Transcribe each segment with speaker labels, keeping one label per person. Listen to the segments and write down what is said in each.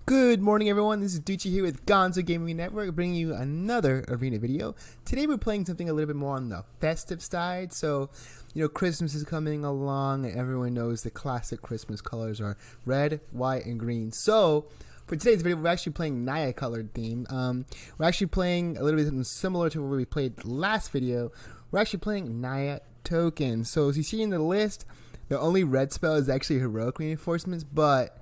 Speaker 1: Good morning, everyone. This is Ducci here with Gonzo Gaming Network, bringing you another arena video. Today we're playing something a little bit more on the festive side. So, Christmas is coming along, and everyone knows the classic Christmas colors are red, white, and green. So, for today's video, we're actually playing Naya colored theme. We're actually playing a little bit similar to what we played last video. We're actually playing Naya tokens. So, as you see in the list, the only red spell is actually Heroic Reinforcements, but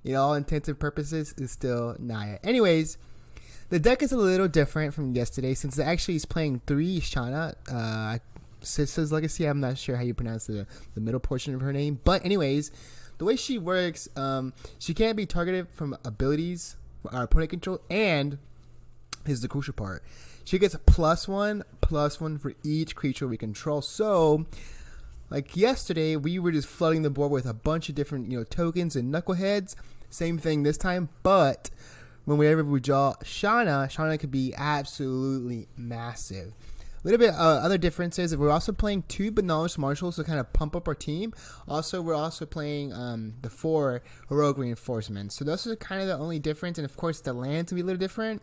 Speaker 1: in all intents and purposes, is still Naya. Anyways, the deck is a little different from yesterday since it actually is playing 3 Shanna, Sisay's Legacy. I'm not sure how you pronounce the middle portion of her name. But anyways, the way she works, she can't be targeted from abilities our opponent control, and here's the crucial part. She gets a +1/+1 for each creature we control. So, like yesterday, we were just flooding the board with a bunch of different, tokens and knuckleheads. Same thing this time, but whenever we draw Shanna could be absolutely massive. A little bit other differences. We're also playing 2 Benalish Marshals to kind of pump up our team. Also, we're also playing the 4 Heroic Reinforcements. So those are kind of the only difference, and of course the lands will be a little different.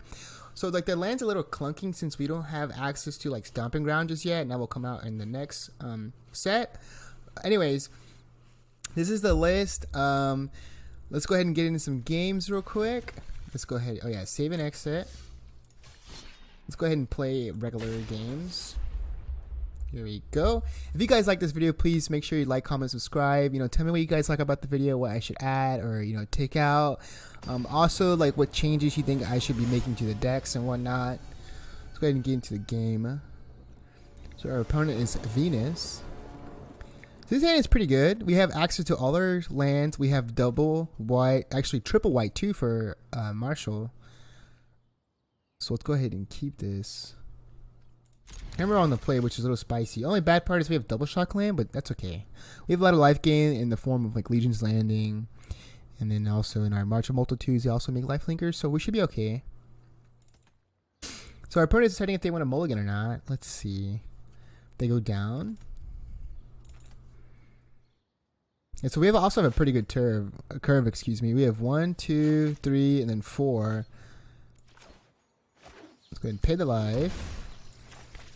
Speaker 1: So like the land's a little clunking since we don't have access to like Stomping Ground just yet, and that will come out in the next set. Anyways, this is the list. Let's go ahead and get into some games real quick. Let's go ahead. Oh yeah, save and exit. Let's go ahead and play regular games. Here we go. If you guys like this video, please make sure you like, comment, subscribe. Tell me what you guys like about the video, what I should add or take out. Also, like what changes you think I should be making to the decks and whatnot. Let's go ahead and get into the game. So our opponent is Venus. This hand is pretty good. We have access to all our lands. We have double white, actually triple white too for Marshal. So let's go ahead and keep this. And we're on the play, which is a little spicy. Only bad part is we have double shock land, but that's okay. We have a lot of life gain in the form of like Legion's Landing. And then also in our March of Multitudes, they also make life linkers, so we should be okay. So our opponent is deciding if they want a mulligan or not. Let's see. They go down. And so we also have a pretty good curve, excuse me. We have 1, 2, 3, and then 4. Let's go ahead and pay the life.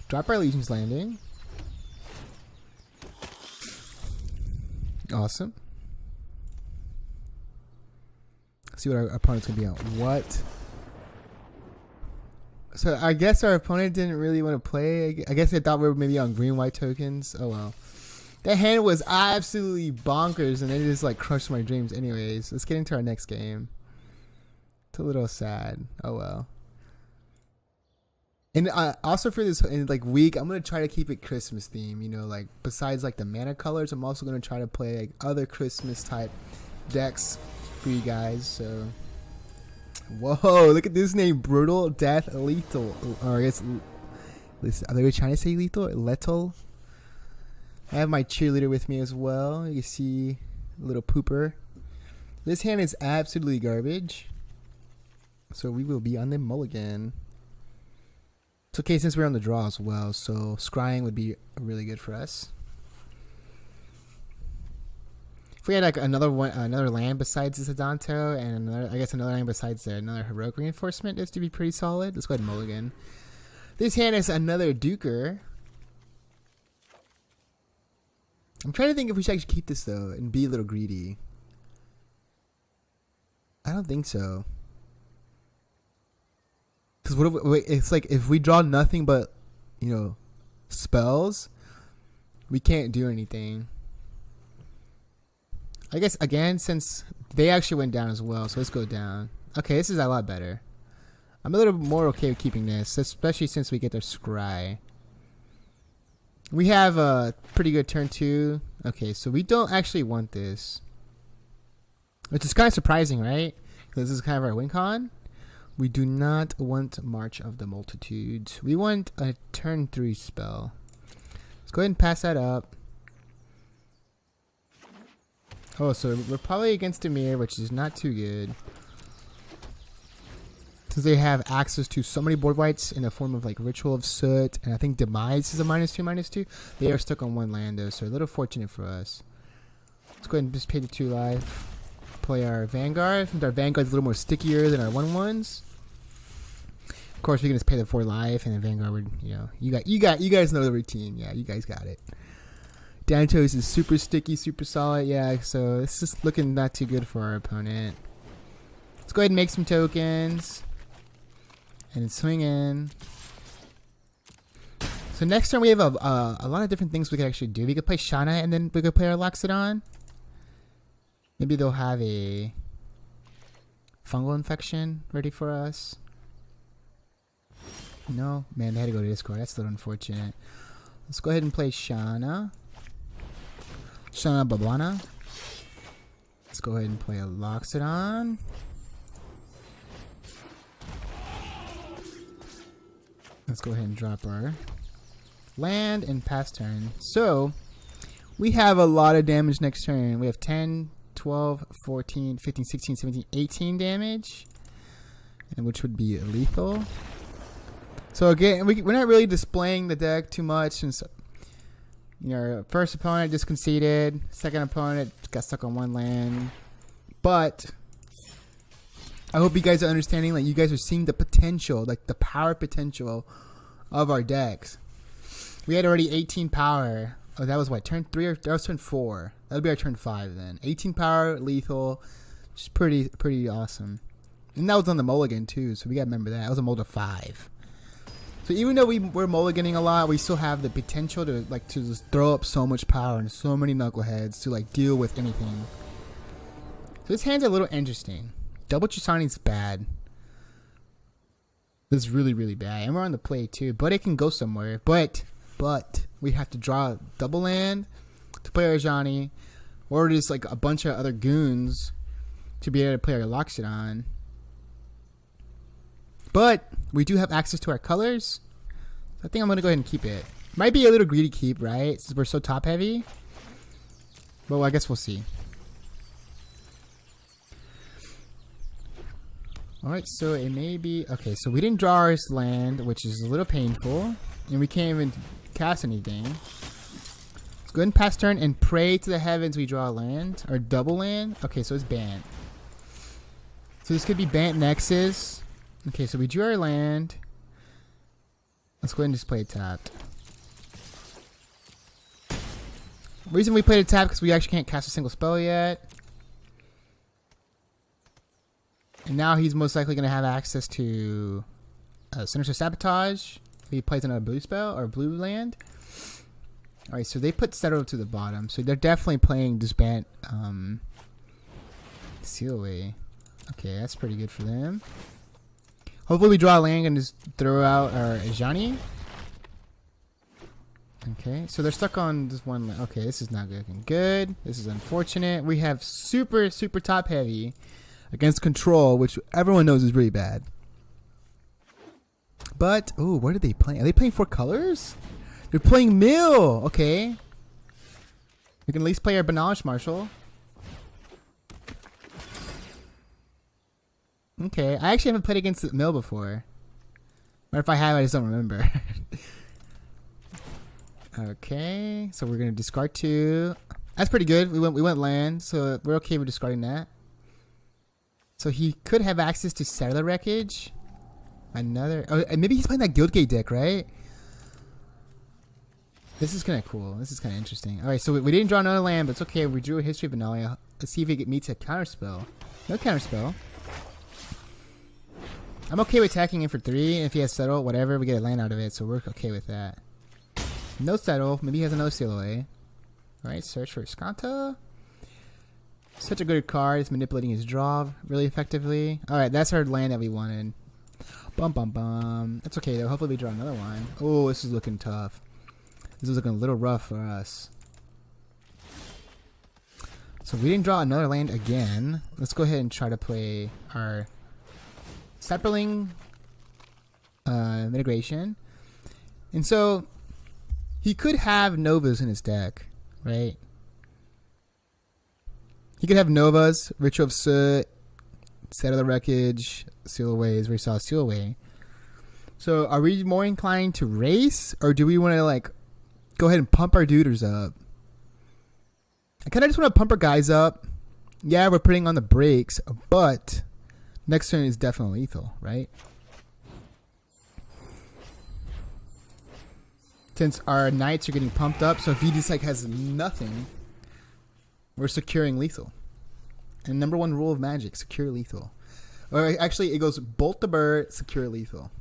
Speaker 1: Drop our Legion's Landing. Awesome. Let's see what our opponent's going to be on. What? So I guess our opponent didn't really want to play. I guess they thought we were maybe on green-white tokens. Oh well. That hand was absolutely bonkers, and it just like crushed my dreams. Anyways, let's get into our next game. It's a little sad. Oh well. And also for this week, I'm gonna try to keep it Christmas theme. Like besides like the mana colors, I'm also gonna try to play like other Christmas type decks for you guys. So, whoa! Look at this name: Brutal, Death, Lethal. Or I guess, are they trying to say lethal? Lethal. I have my cheerleader with me as well. You see, a little pooper. This hand is absolutely garbage. So we will be on the mulligan. It's okay since we're on the draw as well, so scrying would be really good for us. If we had like another land besides this Adanto, and another land besides another Heroic Reinforcement, this to be pretty solid. Let's go ahead and mulligan. This hand is another Duker. I'm trying to think if we should actually keep this though and be a little greedy. I don't think so. Because it's like if we draw nothing but, spells, we can't do anything. I guess, again, since they actually went down as well, so let's go down. Okay, this is a lot better. I'm a little more okay with keeping this, especially since we get their scry. We have a pretty good turn 2. Okay, so we don't actually want this. Which is kind of surprising, right? Because this is kind of our win con. We do not want March of the Multitudes. We want a turn 3 spell. Let's go ahead and pass that up. Oh, so we're probably against Demir, which is not too good. Since they have access to so many board whites in the form of like Ritual of Soot, and I think Demise is a -2/-2. They are stuck on 1 land though, so a little fortunate for us. Let's go ahead and just pay the 2 life. play our Vanguard. Since our Vanguard's a little more stickier than our 1/1s. Of course, we can just pay the 4 life, and then Vanguard would, you guys know the routine. Yeah, you guys got it. Adanto is super sticky, super solid. Yeah, so this is looking not too good for our opponent. Let's go ahead and make some tokens. And then swing in. So next turn we have a lot of different things we could actually do. We could play Shanna and then we could play our Loxodon. Maybe they'll have a fungal infection ready for us. No? Man, they had to go to Discord. That's a little unfortunate. Let's go ahead and play Shanna. Shanna Bablana. Let's go ahead and play a Loxodon. Let's go ahead and drop our land and pass turn. So, we have a lot of damage next turn. We have 10, 12, 14, 15, 16, 17, 18 damage. And which would be lethal. So again, we're not really displaying the deck too much. Since, our first opponent just conceded. Second opponent got stuck on 1 land. But I hope you guys are understanding, like, you guys are seeing the potential, like the power potential of our decks. We had already 18 power. Oh, that was what, turn 3 or that was turn 4? That'll be our turn 5 then. 18 power, lethal, just pretty awesome. And that was on the mulligan too, so we gotta remember that. That was a mulligan 5. So even though we're mulliganing a lot, we still have the potential to just throw up so much power and so many knuckleheads to deal with anything. So this hand's a little interesting. Double Trostani's bad. This is really bad. And we're on the play too, but it can go somewhere. But we have to draw a double land to play our Ajani, or just a bunch of other goons to be able to play our Loxodon. But we do have access to our colors. So I think I'm going to go ahead and keep it. Might be a little greedy keep, right? Since we're so top heavy. But I guess we'll see. Alright, so it may be... Okay, so we didn't draw our land, which is a little painful. And we can't even cast anything. Let's go ahead and pass turn and pray to the heavens we draw a land. Or double land. Okay, so it's Bant. So this could be Bant Nexus. Okay, so we drew our land. Let's go ahead and just play it tapped. The reason we played it tapped because we actually can't cast a single spell yet. And now he's most likely going to have access to Sinister Sabotage. If he plays another blue spell or blue land. Alright, so they put Settle to the bottom. So they're definitely playing this Bant Seal Away. Okay, that's pretty good for them. Hopefully we draw a land and just throw out our Ajani. Okay, so they're stuck on this one land. Okay, this is not looking good. This is unfortunate. We have super top heavy against control, which everyone knows is really bad. But, ooh, what are they playing? Are they playing 4 colors? They're playing Mill. Okay. We can at least play our Benalish Marshal. Okay, I actually haven't played against the Mill before. Or if I have, I just don't remember. Okay, so we're gonna discard 2. That's pretty good. We went land, so we're okay with discarding that. So he could have access to Settler Wreckage. Another. Oh, maybe he's playing that Guildgate deck, right? This is kind of cool. This is kind of interesting. All right, so we didn't draw another land, but it's okay. We drew a History of Benalia. Let's see if it meets a counterspell. No counterspell. I'm okay with attacking him for 3. And if he has Settle, whatever, we get a land out of it. So we're okay with that. No Settle. Maybe he has another Seal Away. Alright, search for Skanta. Such a good card. It's manipulating his draw really effectively. Alright, that's our land that we wanted. Bum bum bum. That's okay though. Hopefully we draw another one. Oh, this is looking tough. This is looking a little rough for us. So we didn't draw another land again. Let's go ahead and try to play our Saproling Migration. And so he could have Novas in his deck, right? He could have Novas, Ritual of Soot, Settle the Wreckage, Seal Aways, where he saw Seal Away. So are we more inclined to race, or do we want to go ahead and pump our duders up? I kind of just want to pump our guys up Yeah, we're putting on the brakes, but next turn is definitely lethal, right? Since our knights are getting pumped up, so if he just like has nothing, we're securing lethal. And number one rule of Magic, secure lethal. Or actually, it goes bolt the bird, secure lethal.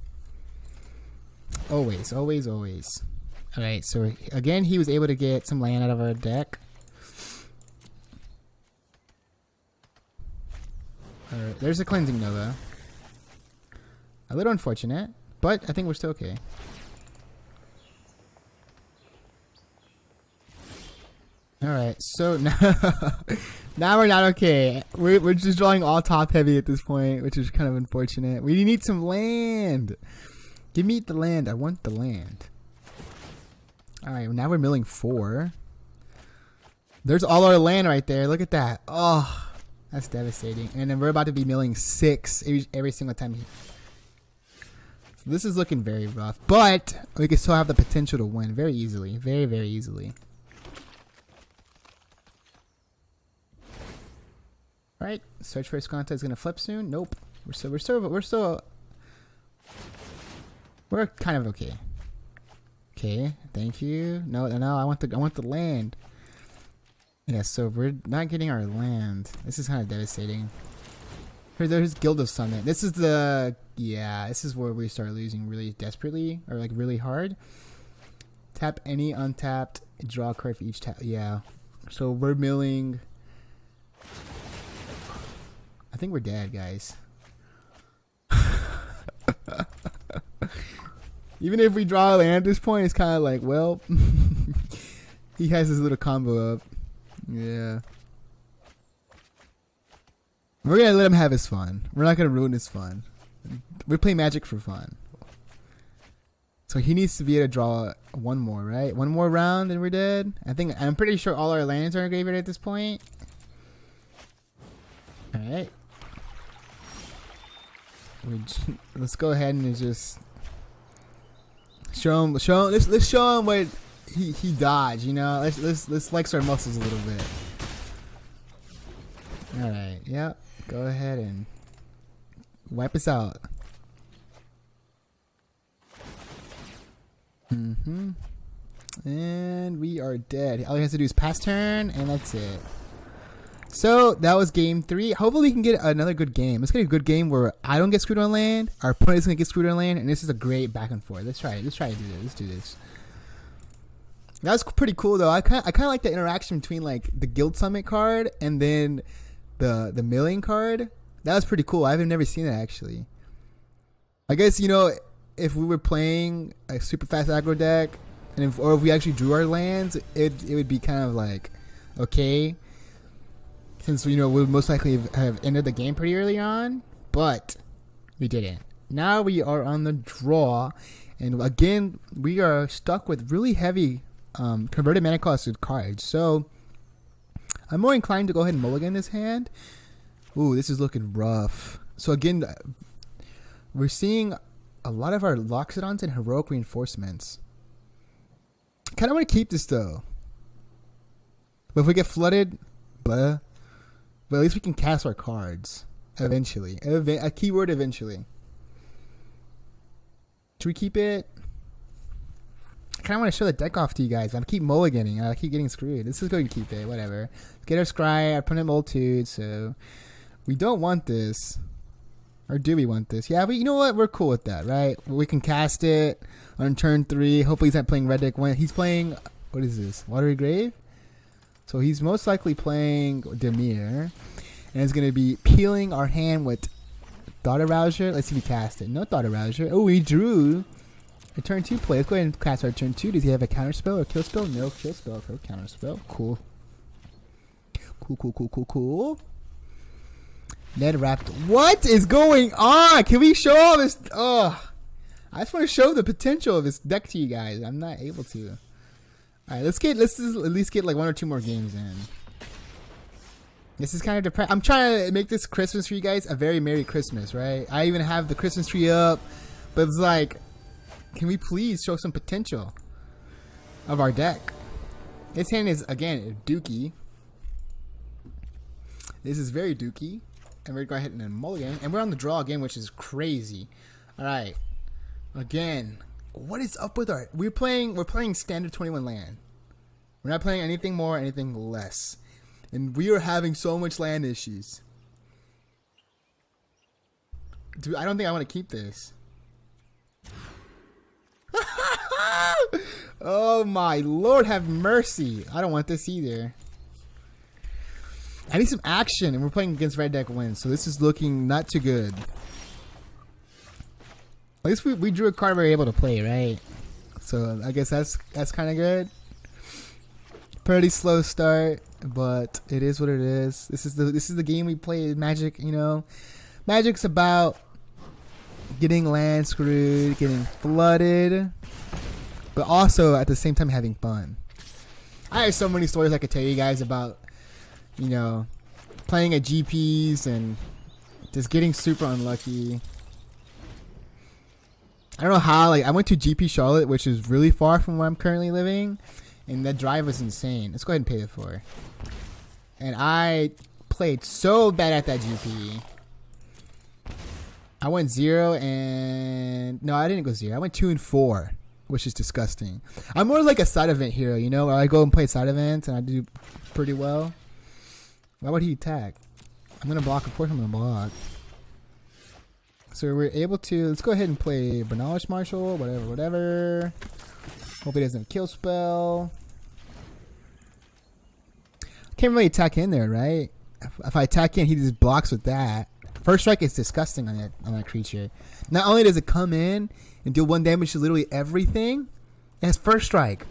Speaker 1: Always, always, always. Alright, so again, he was able to get some land out of our deck. Alright, there's a Cleansing Nova. A little unfortunate, but I think we're still okay. Alright, so now we're not okay. We're just drawing all top heavy at this point, which is kind of unfortunate. We need some land. Give me the land. I want the land. Alright, now we're milling 4. There's all our land right there. Look at that. Oh, that's devastating. And then we're about to be milling 6 every single time. So this is looking very rough. But we can still have the potential to win very easily. Very, very easily. Alright, search for Escanta is gonna flip soon. Nope. We're kind of okay. Okay, thank you. No, I want the land. Yeah, so we're not getting our land. This is kind of devastating. There's Guild of Summit. This is this is where we start losing really desperately, or like really hard. Tap any untapped, draw a card for each tap. Yeah. So we're milling. I think we're dead, guys. Even if we draw a land at this point, it's kind of like, well, he has his little combo up. Yeah. We're going to let him have his fun. We're not going to ruin his fun. We play Magic for fun. So he needs to be able to draw one more, right? One more round and we're dead. I'm pretty sure all our lands are in graveyard at this point. Alright. Let's go ahead and just show him. Let's show him what he dodged. You know, let's flex our muscles a little bit. All right, yep. Go ahead and wipe us out. And we are dead. All he has to do is pass turn, and that's it. So that was game 3. Hopefully we can get another good game. Let's get a good game where I don't get screwed on land, our opponent is gonna get screwed on land, and this is a great back and forth. Let's try it. Let's try to do this. Let's do this. That was pretty cool though. I kind of like the interaction between like the Guild Summit card and then the milling card. That was pretty cool. I've never seen that actually. I guess, you know, if we were playing a super fast aggro deck, and or if we actually drew our lands, it would be kind of like okay. Since, you know, we would most likely have ended the game pretty early on, but we didn't. Now we are on the draw, and again, we are stuck with really heavy converted mana costed cards. So I'm more inclined to go ahead and mulligan this hand. Ooh, this is looking rough. So again, we're seeing a lot of our Loxodons and Heroic Reinforcements. Kind of want to keep this though. But if we get flooded, blah. But at least we can cast our cards eventually. A keyword eventually. Should we keep it? I kind of want to show the deck off to you guys. I keep mulliganing. I keep getting screwed. Let's just go and keep it. Whatever. Let's get our scry. Our opponent multitude. So we don't want this. Or do we want this? Yeah, but you know what? We're cool with that, right? We can cast it on turn 3. Hopefully he's not playing red deck. When he's playing, what is this? Watery Grave? So he's most likely playing Demir. And it's going to be peeling our hand with Thought Arouser. Let's see if we cast it. No Thought Arouser. Oh, we drew a turn 2 play. Let's go ahead and cast our turn 2. Does he have a counter spell or kill spell? No kill spell or counter spell. Cool. Cool. Ned wrapped. What is going on? Can we show all this? Oh, I just want to show the potential of this deck to you guys. I'm not able to. All right, let's just at least get like 1 or 2 more games in. This is kind of depressing. I'm trying to make this Christmas for you guys a very Merry Christmas, right? I even have the Christmas tree up, but it's like, can we please show some potential of our deck? This hand is, again, dookie. This is very dookie. And we're going to hit an mulligan. And we're on the draw again, which is crazy. Alright. Again. What is up with our... We're playing standard 21 land. We're not playing anything more, anything less. And we are having so much land issues. Dude, I don't think I want to keep this. Oh my lord, have mercy. I don't want this either. I need some action, and we're playing against red deck wins, so this is looking not too good. At least we drew a card we were able to play, right? So I guess that's kind of good. Pretty slow start, but it is what it is. This is the game we play. Magic, you know. Magic's about getting land screwed, getting flooded, but also at the same time having fun. I have so many stories I could tell you guys about, you know, playing at GPs and just getting super unlucky. I don't know how, like, I went to GP Charlotte, which is really far from where I'm currently living, and that drive was insane. Let's go ahead and pay it for. And I played so bad at that GP. I went 0 and... No, I didn't go 0. I went 2 and 4, which is disgusting. I'm more like a side event hero, you know, where I go and play side events and I do pretty well. Why would he attack? I'm going to block. Of course I'm going to block. So we're able to... Let's go ahead and play Benalish Marshal, whatever. Hope he doesn't have a kill spell. Can't really attack in there, right? If I attack in, he just blocks with that. First strike is disgusting on that creature. Not only does it come in and deal 1 damage to literally everything, it has first strike.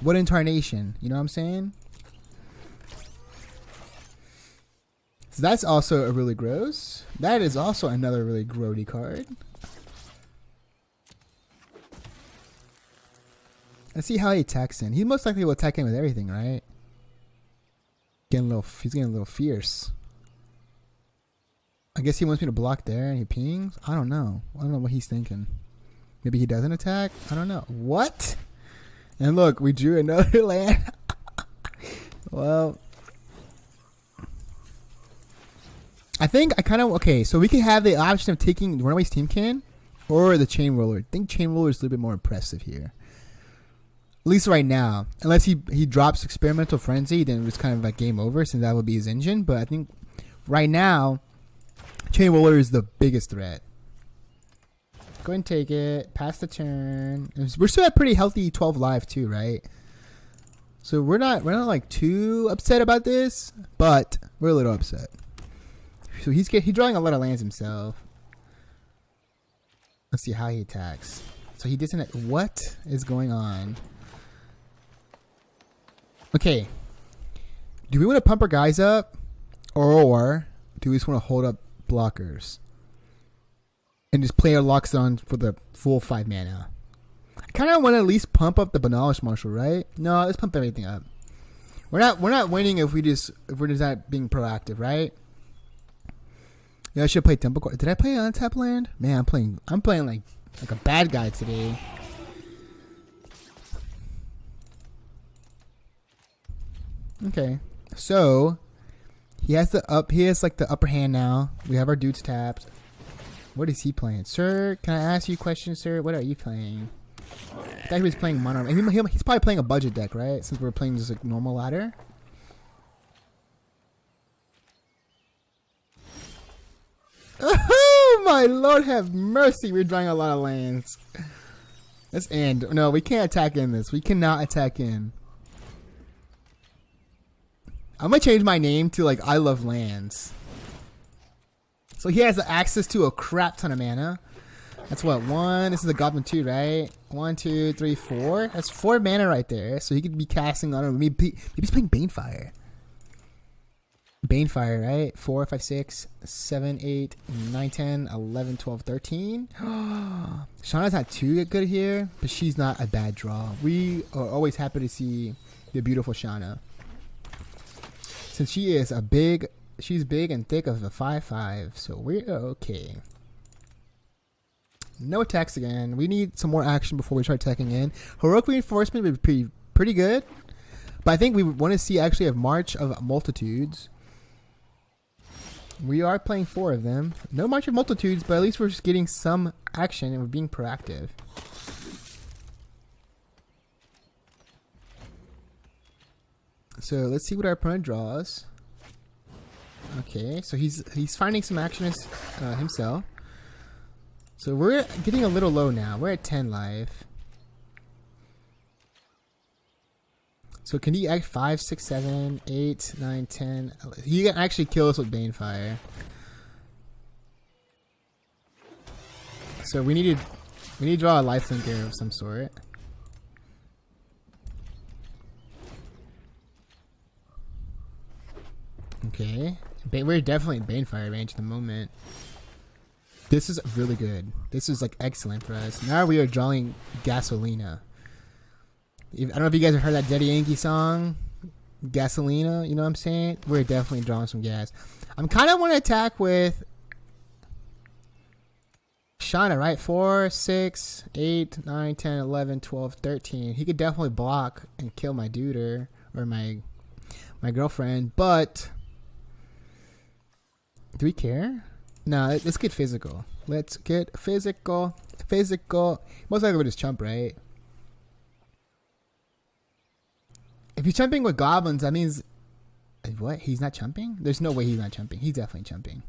Speaker 1: What incarnation? You know what I'm saying? So that's also a really gross. That is also another really grody card. Let's see how he attacks in. He most likely will attack in with everything, right? He's getting a little fierce. I guess he wants me to block there and he pings. I don't know. I don't know what he's thinking. Maybe he doesn't attack. I don't know. What? And look, we drew another land. Well, I think I kind of... Okay, so we can have the option of taking Runaway's Teamkin or the Chain Roller. I think Chain Roller is a little bit more impressive here. At least right now. Unless he drops Experimental Frenzy, then it's kind of like game over since that would be his engine. But I think right now, Chain Roller is the biggest threat. Go ahead and take it. Pass the turn. We're still at pretty healthy 12 life too, right? So we're not like too upset about this, but we're a little upset. So he's drawing a lot of lands himself. Let's see how he attacks. So he doesn't... What is going on? Okay. Do we want to pump our guys up? Or do we just want to hold up blockers? And just play our locks on for the full 5 mana. I kind of want to at least pump up the Benalish Marshal, right? No, let's pump everything up. We're not winning if we're just not being proactive, right? Yeah, I should play Temple Court. Did I play untap land? Man, I'm playing like a bad guy today. Okay. So he has like the upper hand now. We have our dudes tapped. What is he playing? Sir, can I ask you a question, sir? What are you playing? I thought he was playing mono. And he's probably playing a budget deck, right? Since we're playing just like normal ladder. Oh my lord, have mercy. We're drawing a lot of lands. Let's end. No, we can't attack in this. We cannot attack in. I'm gonna change my name to like I Love Lands. So he has access to a crap ton of mana. That's what, 1. This is a Goblin 2, right? 1, 2, 3, 4. That's 4 mana right there. So he could be casting on. Maybe he's playing Banefire. Banefire, right? 4, 5, 6, 7, 8, 9, 10, 11, 12, 13. Shanna's not too good here, but she's not a bad draw. We are always happy to see the beautiful Shanna. Since she is she's big and thick of a 5/5, so we're okay. No attacks again. We need some more action before we start attacking in. Heroic Reinforcement would be pretty good, but I think we want to see actually a March of Multitudes. We are playing 4 of them. No March of Multitudes, but at least we're just getting some action and we're being proactive. So let's see what our opponent draws. Okay, so he's finding some action himself. So we're getting a little low now. We're at 10 life. So can he act 5, 6, 7, 8, 9, 10? He can actually kill us with Banefire. So we need to draw a lifelinker of some sort. Okay. We're definitely in Banefire range at the moment. This is really good. This is like excellent for us. Now we are drawing Gasolina. I don't know if you guys have heard that Daddy Yankee song, Gasolina, you know what I'm saying? We're definitely drawing some gas. I'm kind of want to attack with Shanna, right? 4, 6, 8, 9, 10, 11, 12, 13. He could definitely block and kill my duder or my girlfriend, but do we care? No, let's get physical. Let's get physical. Physical. Most likely we'll just chump, right? If he's chumping with goblins, that means... What? He's not chumping? There's no way he's not chumping. He's definitely chumping.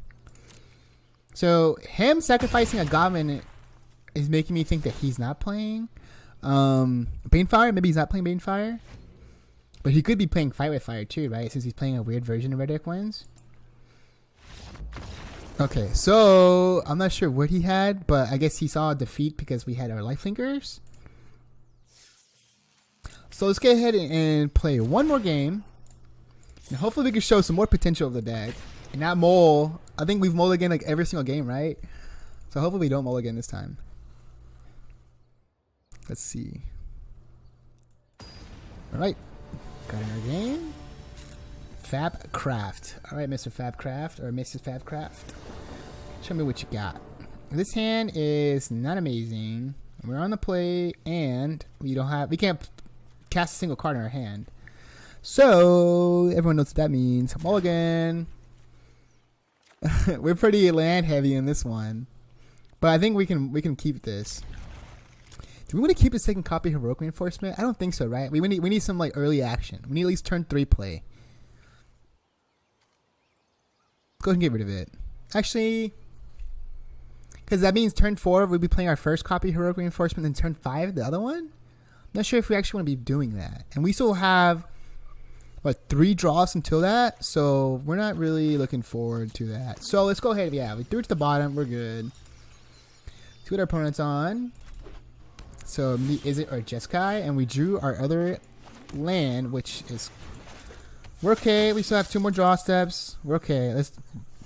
Speaker 1: So, him sacrificing a goblin is making me think that he's not playing Banefire. Maybe he's not playing Banefire. But he could be playing Fight with Fire too, right? Since he's playing a weird version of Red Deck Wins. Okay, so I'm not sure what he had, but I guess he saw a defeat because we had our lifelinkers. So let's get ahead and play one more game. And hopefully we can show some more potential of the deck. And not mole. I think we've mulliganed like every single game, right? So hopefully we don't mulligan this time. Let's see. Alright. Got in our game. Fabcraft. Alright, Mr. Fabcraft or Mrs. Fabcraft. Show me what you got. This hand is not amazing. We're on the play and we can't cast a single card in our hand. So everyone knows what that means. Mulligan. We're pretty land heavy in this one. But I think we can keep this. Do we want to keep the second copy of Heroic Reinforcement? I don't think so, right? We need some like early action. We need at least turn 3 play. Go ahead and get rid of it. Actually, because that means turn 4 we'll be playing our first copy of Heroic Reinforcement, and turn 5 the other one. I'm not sure if we actually want to be doing that. And we still have 3 draws until that, so we're not really looking forward to that. So let's go ahead. Yeah, we threw it to the bottom. We're good. See what our opponent's on. So is it our Jeskai, and we drew our other land, which is we're okay. We still have 2 more draw steps. We're okay.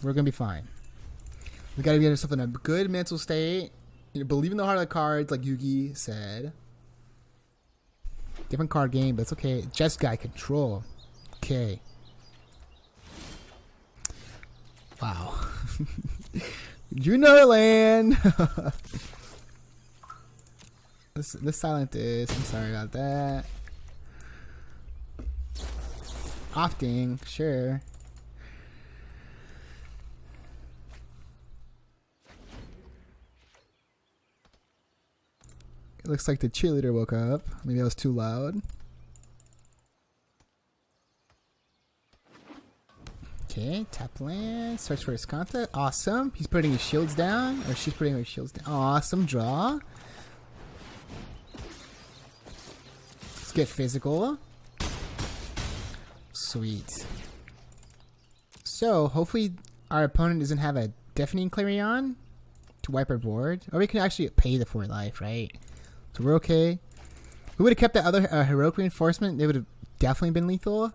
Speaker 1: We're gonna be fine. We gotta get ourselves in a good mental state. You know, believe in the heart of the cards, like Yugi said. Different card game, but it's okay. Jeskai control. Okay. Wow. You know land. Let's silent this. I'm sorry about that. Opting, sure. It looks like the cheerleader woke up. Maybe I was too loud. Okay, tap land, search for his contact. Awesome. He's putting his shields down, or she's putting her shields down. Awesome draw. Let's get physical. Sweet. So hopefully our opponent doesn't have a Deafening Clarion to wipe our board, or we can actually pay the 4 life, right? So we're okay. We would have kept that other Heroic Reinforcement. They would have definitely been lethal.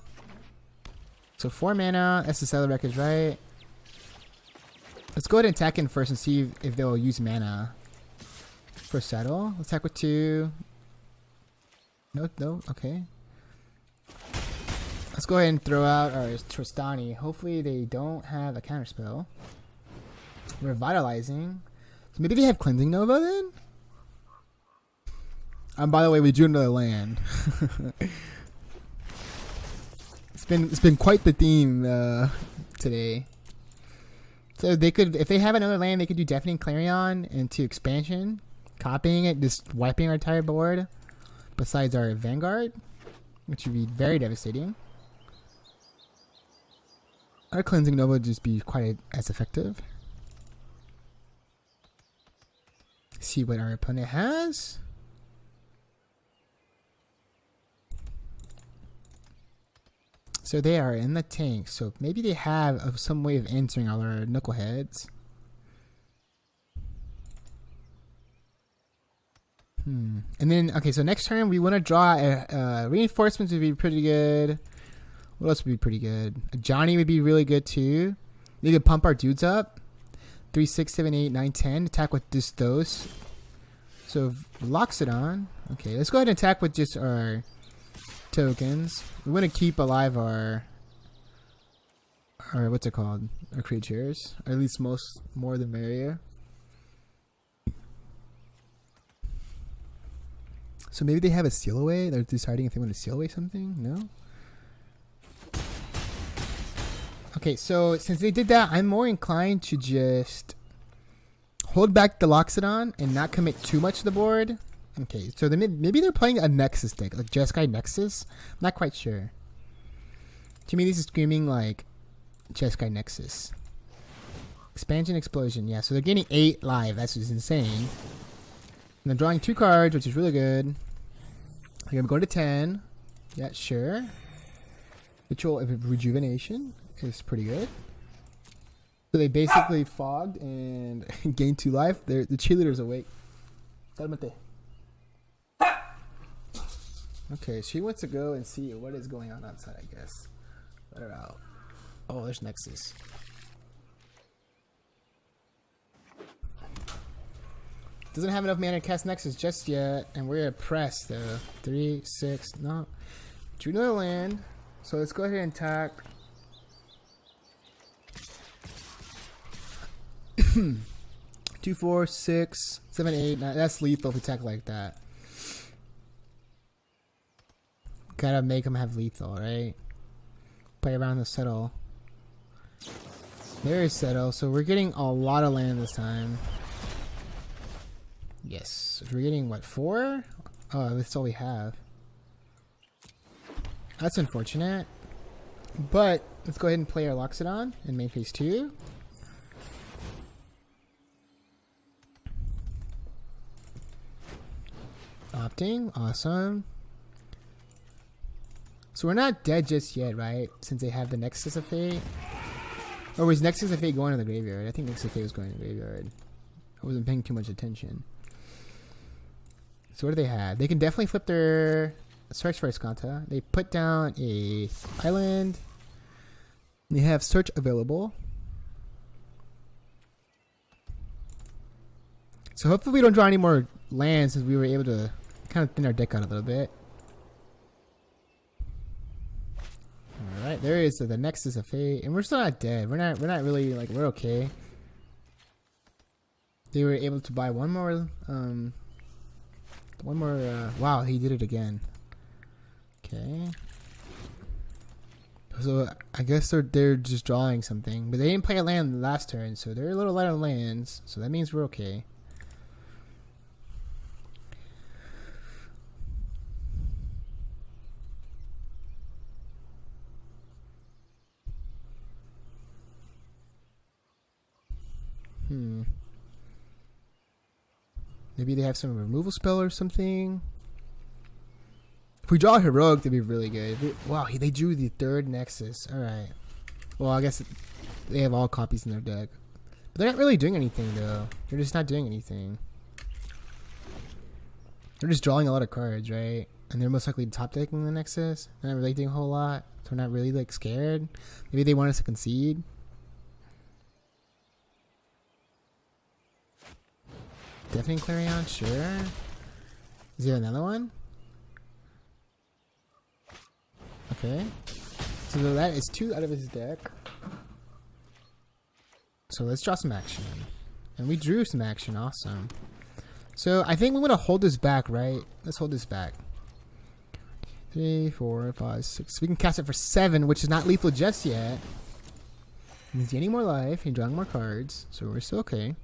Speaker 1: So 4 mana. That's the Cellar Records, right? Let's go ahead and attack in first and see if they'll use mana for settle. Let's attack with 2. No, okay. Let's go ahead and throw out our Trostani. Hopefully they don't have a counterspell. Revitalizing. So maybe they have Cleansing Nova then? By the way, we drew another land. It's been quite the theme today. So they could, if they have another land, they could do Deafening Clarion into expansion, copying it, just wiping our entire board. Besides our Vanguard, which would be very devastating. Our Cleansing Nova would just be quite as effective. See what our opponent has. So they are in the tank. So maybe they have some way of answering all our knuckleheads. And then, okay, so next turn we want to draw reinforcements would be pretty good. What else would be pretty good? Ajani would be really good too. We could pump our dudes up. 3, 6, 7, 8, 9, 10. Attack with just those. So Loxodon. Okay, let's go ahead and attack with just our tokens. We want to keep alive our what's it called? Our creatures. Or at least more than merrier. So maybe they have a seal away. They're deciding if they want to seal away something. No. Okay, so since they did that, I'm more inclined to just hold back the Loxodon and not commit too much to the board. Okay, so maybe they're playing a Nexus deck, like Jeskai Nexus. I'm not quite sure. To me, this is screaming like Jeskai Nexus. Expansion Explosion, yeah. So they're getting 8 live. That's just insane. And they're drawing 2 cards, which is really good. They're gonna go to 10. Yeah, sure. Ritual of Rejuvenation is pretty good. So they basically fogged and gained 2 life. The cheerleader's awake. Okay, she wants to go and see what is going on outside, I guess. Let her out. Oh, there's Nexus. Doesn't have enough mana to cast Nexus just yet, and we're at press though. 3, 6, no. Drew another land. So let's go ahead and attack. 2, 4, 6, 7, 8, 9. That's lethal if we attack like that. Gotta make them have lethal, right? Play around the settle. There is settle, so we're getting a lot of land this time. Yes, so we're getting what, 4? Oh, that's all we have. That's unfortunate. But let's go ahead and play our Loxodon in main phase 2. Opting, awesome. So we're not dead just yet, right? Since they have the Nexus of Fate. Or was Nexus of Fate going to the graveyard? I think Nexus of Fate was going to the graveyard. I wasn't paying too much attention. So what do they have? They can definitely flip their Search for Escanta. They put down a island. They have Search available. So hopefully we don't draw any more lands, since we were able to kind of thin our deck out a little bit. Alright, there is the Nexus of Fate. And we're still not dead. We're not really, like, we're okay. They were able to buy one more, wow, he did it again. Okay. So I guess they're just drawing something, but they didn't play a land last turn, so they're a little light on lands, so that means we're okay. Maybe they have some removal spell or something. If we draw a Heroic, that'd be really good. Wow, they drew the 3rd Nexus. Alright. Well, I guess they have all copies in their deck. But they're not really doing anything, though. They're just not doing anything. They're just drawing a lot of cards, right? And they're most likely top decking the Nexus. They're not really doing a whole lot. So we're not really, like, scared. Maybe they want us to concede. Deafening Clarion, sure. Is there another one? Okay. So that is 2 out of his deck. So let's draw some action. And we drew some action, awesome. So I think we want to hold this back, right? Let's hold this back. 3, 4, 5, 6. We can cast it for 7, which is not lethal just yet. He's gaining more life. He's drawing more cards. So we're still okay.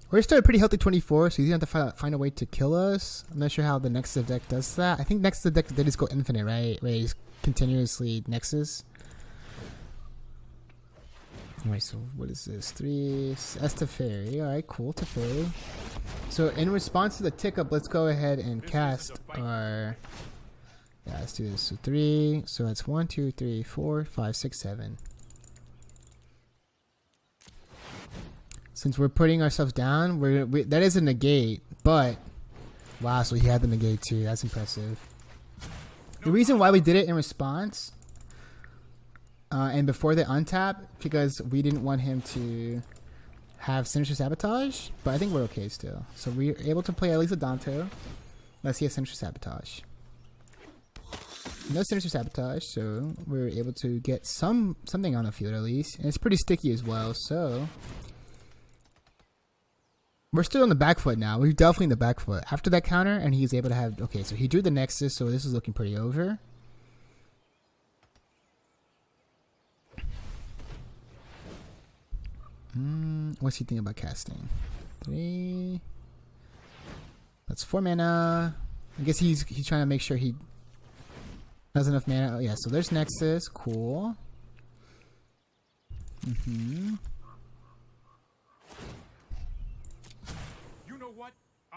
Speaker 1: We're still a pretty healthy 24, so he's going to have to find a way to kill us. I'm not sure how the Nexus deck does that. I think Nexus deck they just go infinite, right? Where he's continuously Nexus. Anyway, so what is this? 3 S Teferi. Alright, cool, Teferi. So in response to the tick up, let's go ahead and cast our... Yeah, let's do this. So 3. So that's 1, 2, 3, 4, 5, 6, 7. Since we're putting ourselves down, that is a negate, but wow, so he had the negate too. That's impressive. The reason why we did it in response and before the untap, because we didn't want him to have Sinister Sabotage, but I think we're okay still. So we're able to play at least Adanto. Let's see a Sinister Sabotage. No Sinister Sabotage, so we're able to get something on the field at least, and it's pretty sticky as well. So we're still on the back foot now. We're definitely in the back foot. After that counter, and he's able to have... Okay, so he drew the Nexus, so this is looking pretty over. What's he thinking about casting? 3. That's 4 mana. I guess he's trying to make sure he has enough mana. Oh, yeah, so there's Nexus. Cool.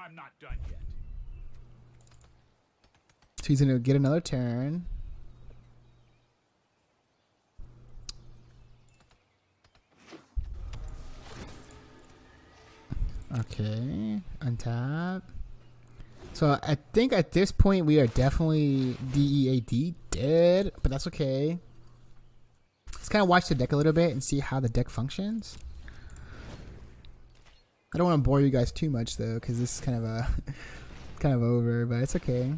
Speaker 2: I'm not done yet.
Speaker 1: So he's gonna get another turn. Okay, untap. So I think at this point we are definitely DEAD dead, but that's okay. Let's kind of watch the deck a little bit and see how the deck functions. I don't want to bore you guys too much though, because this is kind of over, but it's okay.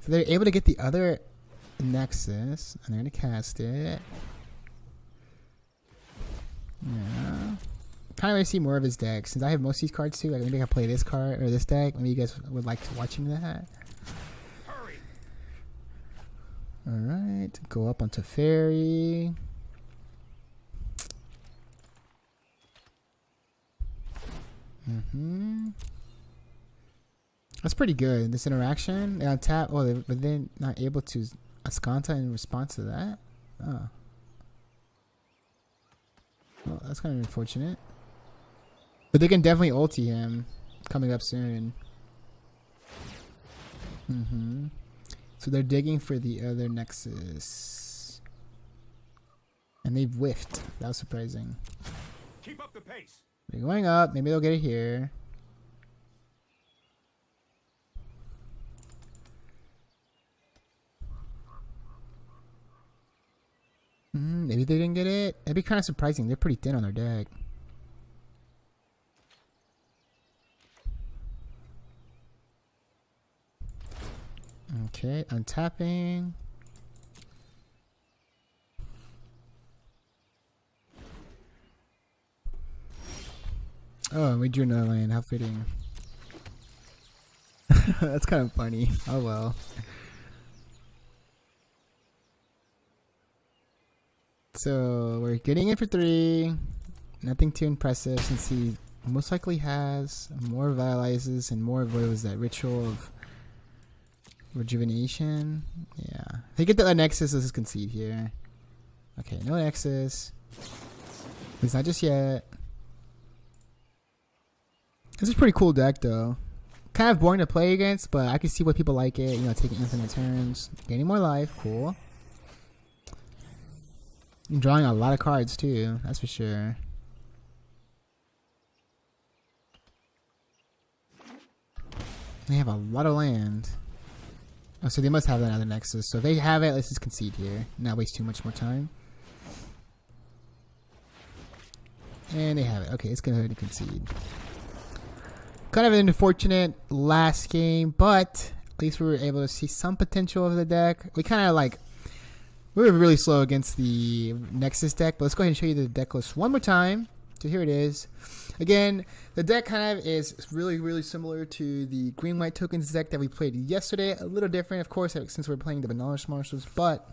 Speaker 1: So they're able to get the other Nexus, and they're gonna cast it. Yeah. Kind of want to see more of his deck since I have most of these cards too. Like maybe I can play this card or this deck. Maybe you guys would like watching that.
Speaker 2: Hurry.
Speaker 1: All right, go up onto Fairy. That's pretty good. This interaction, they on tap. Oh, but then not able to Ascanta in response to that. Oh, well, that's kind of unfortunate. But they can definitely ulti him coming up soon. So they're digging for the other Nexus, and they've whiffed. That was surprising.
Speaker 2: Keep up the pace.
Speaker 1: They're going up. Maybe they'll get it here. Maybe they didn't get it. That'd be kind of surprising. They're pretty thin on their deck. Okay, untapping. Oh, we drew another land. How fitting. That's kind of funny. Oh well. So we're getting in for 3. Nothing too impressive since he most likely has more vitalizes and more of what was that ritual of rejuvenation. Yeah. If they get the Nexus, let's just concede here. Okay, no Nexus. At least not just yet. This is a pretty cool deck though. Kind of boring to play against, but I can see why people like it. You know, taking infinite turns, gaining more life. Cool. And drawing a lot of cards too, that's for sure. They have a lot of land. Oh, so they must have another Nexus. So if they have it, let's just concede here. Not waste too much more time. And they have it. Okay, let's go ahead and concede. Kind of an unfortunate last game, but at least we were able to see some potential of the deck. We kind of like... We were really slow against the Nexus deck, but let's go ahead and show you the deck list one more time. So here it is. Again, the deck kind of is really, really similar to the green-white tokens deck that we played yesterday. A little different, of course, since we're playing the Benalish Marshals, but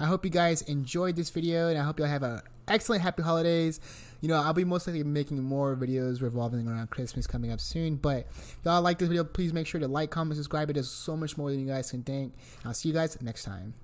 Speaker 1: I hope you guys enjoyed this video, and I hope y'all have an excellent happy holidays. You know, I'll be most likely making more videos revolving around Christmas coming up soon. But if y'all like this video, please make sure to like, comment, subscribe. It does so much more than you guys can think. I'll see you guys next time.